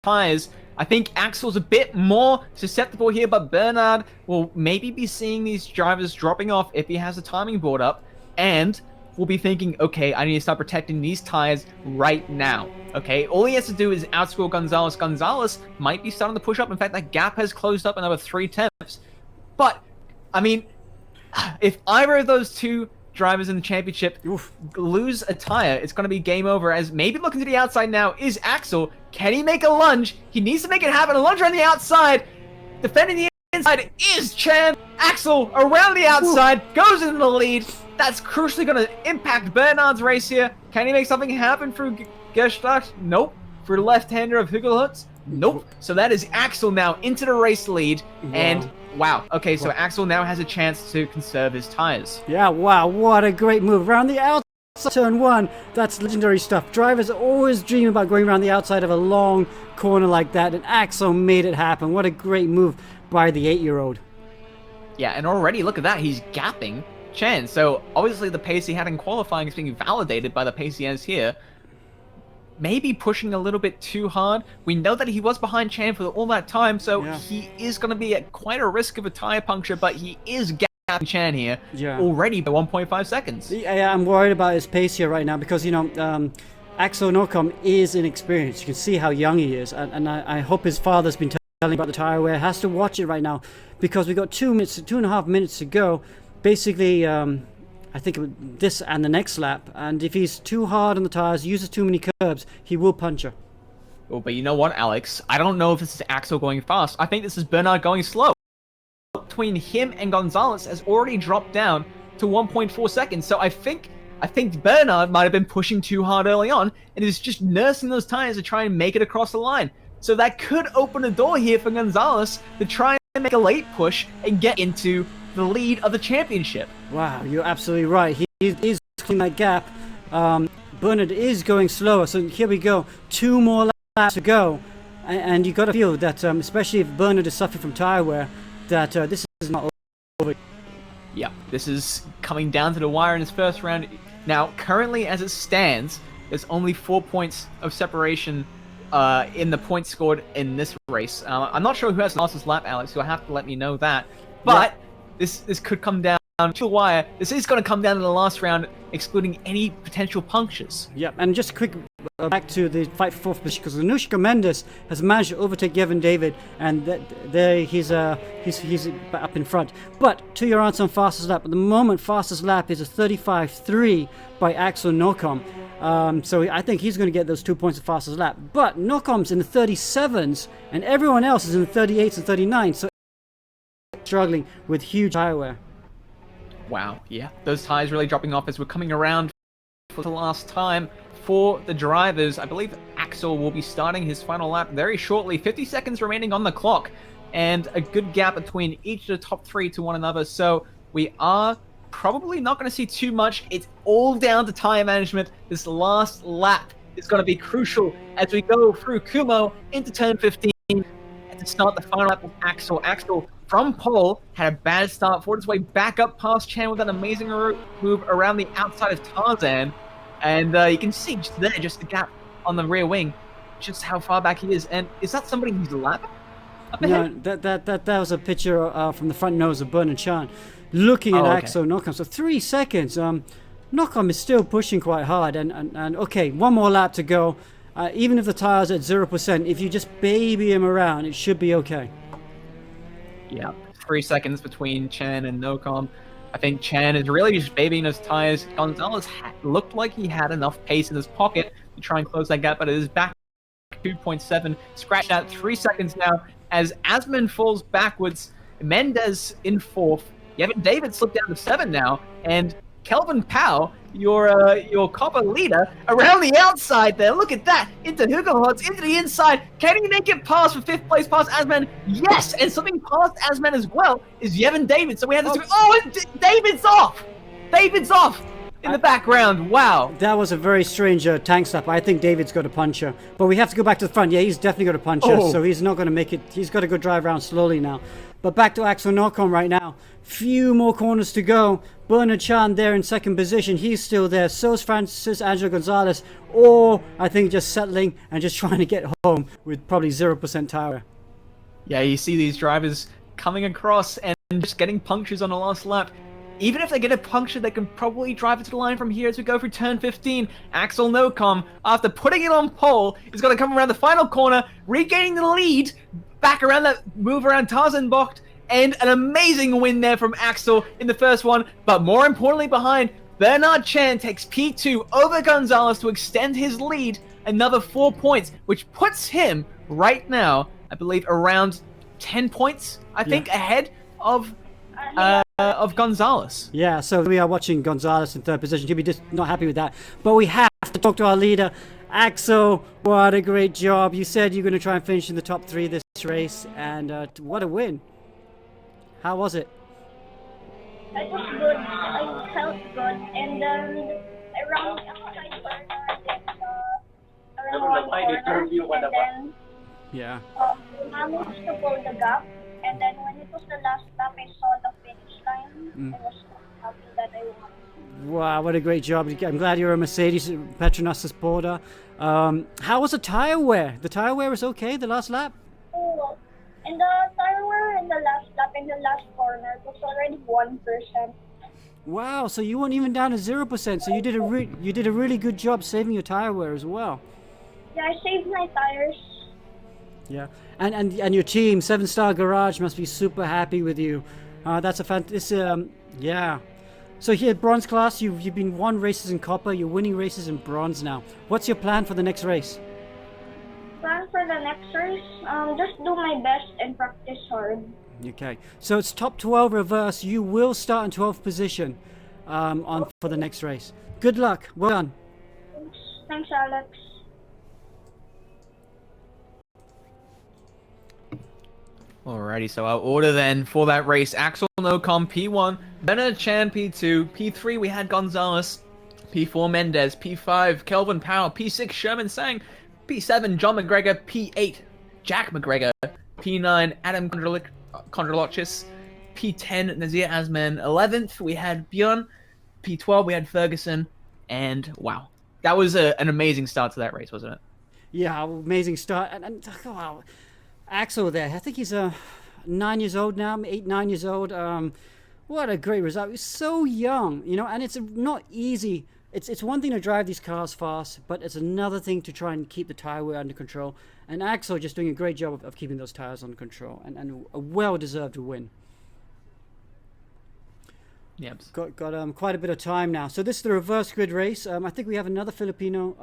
tires. I think Axel's a bit more susceptible here, but Bernard will maybe be seeing these drivers dropping off if he has the timing board up, and will be thinking, okay, I need to start protecting these tires right now. Okay, all he has to do is outscore Gonzalez. Gonzalez might be starting to push up. In fact, that gap has closed up another 3 tenths. But, I mean, if either of those two drivers in the championship lose a tire, it's going to be game over. As maybe looking to the outside now is Axel. Can he make a lunge? He needs to make it happen. A lunge on the outside. Defending the inside is Chan. Axel around the outside goes into the lead. That's crucially going to impact Bernard's race here. Can he make something happen through Gerstach? Nope. For the left-hander of Hugelhutz? Nope. So that is Axel now into the race lead. And wow. Okay, so Axel now has a chance to conserve his tires. Yeah, wow. What a great move. Around the outside turn 1. That's legendary stuff. Drivers always dream about going around the outside of a long corner like that. And Axel made it happen. What a great move by the 8-year-old. Yeah, and already, look at that. He's gapping Chen. So obviously the pace he had in qualifying is being validated by the pace he has here. Maybe pushing a little bit too hard. We know that he was behind Chan for all that time, so he is going to be at quite a risk of a tire puncture, but he is gapping Chan here already by 1.5 seconds. Yeah, I'm worried about his pace here right now because, you know, Axel Nocom is inexperienced. You can see how young he is, and I hope his father's been telling about the tire wear. Has to watch it right now because we've got 2.5 minutes to go. Basically, I think this and the next lap, and if he's too hard on the tires, uses too many curbs, he will puncture. Oh, but you know what, Alex? I don't know if this is Axel going fast. I think this is Bernard going slow. Between him and Gonzalez has already dropped down to 1.4 seconds, so I think Bernard might have been pushing too hard early on, and is just nursing those tires to try and make it across the line. So that could open a door here for Gonzalez to try and make a late push and get into the lead of the championship. Wow, you're absolutely right. He is cleaning that gap. Bernard is going slower, so here we go. 2 more laps to go, and you got to feel that, especially if Bernard is suffering from tire wear, that this is not over. Yeah, this is coming down to the wire in his first round. Now, currently as it stands, there's only 4 points of separation in the points scored in this race. I'm not sure who has the fastest lap, Alex, so you'll have to let me know that. But this could come down to the wire. This is going to come down to the last round, excluding any potential punctures. Yeah, and just a quick back to the fight for 4th position, because Anushka Mendes has managed to overtake Yevon David, and there he's up in front. But to your answer on fastest lap, at the moment fastest lap is a 35.3 by Axel Nocom. So I think he's going to get those 2 points of fastest lap. But Nocom's in the 37s, and everyone else is in the 38s and 39s. So struggling with huge tire wear. Wow, yeah, those tires really dropping off as we're coming around for the last time for the drivers. I believe Axel will be starting his final lap very shortly. 50 seconds remaining on the clock, and a good gap between each of the top 3 to one another. So we are probably not going to see too much. It's all down to tire management. This last lap is going to be crucial as we go through Kumo into turn 15 and to start the final lap with Axel. Axel from pole had a bad start, fought his way back up past Chan with an amazing move around the outside of Tarzan, and you can see just there, just the gap on the rear wing, just how far back he is. And is that somebody who's lapping up ahead? No, that was a picture from the front nose of Bernard Chan looking at Axel Nocom. So 3 seconds. Nocom is still pushing quite hard, and okay, 1 more lap to go. Even if the tire's at 0%, if you just baby him around, it should be okay. Yeah, 3 seconds between Chan and Nocom. I think Chan is really just babying his tires. Gonzalez looked like he had enough pace in his pocket to try and close that gap, but it is back 2.7. Scratched out 3 seconds now as Asman falls backwards. Mendez in 4th. Yevon David slipped down to 7 now, and Kelvin Powell, your copper leader, around the outside there. Look at that. Into Hugelhutz, into the inside. Can he make it past for 5th place past Asman? Yes! And something past Asman as well is Yevon David. So we have this... Oh, and David's off! David's off! in the background. Wow. That was a very strange tank stop. I think David's got a puncher. But we have to go back to the front. Yeah, he's definitely got a puncher. Oh. So he's not going to make it. He's got to go drive around slowly now. But back to Axel Norcom right now. Few more corners to go. Bernard Chan there in second position. He's still there. So's Francis Angelo Gonzalez. Or I think just settling and just trying to get home with probably 0% tire. Yeah, you see these drivers coming across and just getting punctures on the last lap. Even if they get a puncture, they can probably drive it to the line from here as we go through turn 15. Axel Nocom, after putting it on pole, is going to come around the final corner, regaining the lead, back around that move around Tarzanbocht, and an amazing win there from Axel in the first one. But more importantly behind, Bernard Chan takes P2 over Gonzalez to extend his lead another 4 points, which puts him right now, I believe, around 10 points, I think, ahead of Gonzalez. Yeah, so we are watching Gonzalez in third position. He'll be just not happy with that. But we have to talk to our leader, Axel. What a great job. You said you're going to try and finish in the top 3 this race, and what a win. How was it? It was good. I felt good. And then around around one corner, and then Yeah. managed to pull the gap. And then when it was the last lap, I saw the finish line. I was happy that I won. Wow, what a great job. I'm glad you're a Mercedes Petronas supporter. How was the tire wear? The tire wear was okay the last lap? Oh, and the tire wear in the last lap, in the last corner, was already 1%. Wow, so you weren't even down to 0%. So you did a really good job saving your tire wear as well. Yeah, I saved my tires. Yeah, and your team, 7-Star Garage, must be super happy with you. That's a fantastic. Yeah. So here, bronze class, you've been won races in copper. You're winning races in bronze now. What's your plan for the next race? Plan for the next race? Just do my best and practice hard. Okay, so it's top 12 reverse. You will start in 12th position for the next race. Good luck. Well done. Thanks, Alex. Alrighty, so our order then for that race: Axel Nocom P1, Bernard Chan P2, P3 we had Gonzalez, P4 Mendez, P5 Kelvin Powell, P6 Sherman Sang, P7 John McGregor, P8 Jack McGregor, P9 Adam Kondralochis, P10 Nazir Asman, 11th we had Björn, P12 we had Ferguson, and wow, that was an amazing start to that race, wasn't it? Yeah, amazing start. And wow. Axel there, I think he's 9 years old now, 8, 9 years old. What a great result. He's so young, you know, and it's not easy. It's one thing to drive these cars fast, but it's another thing to try and keep the tire wear under control. And Axel just doing a great job of keeping those tires under control, and a well-deserved win. Yep. Got quite a bit of time now. So this is the reverse grid race. I think we have another Filipino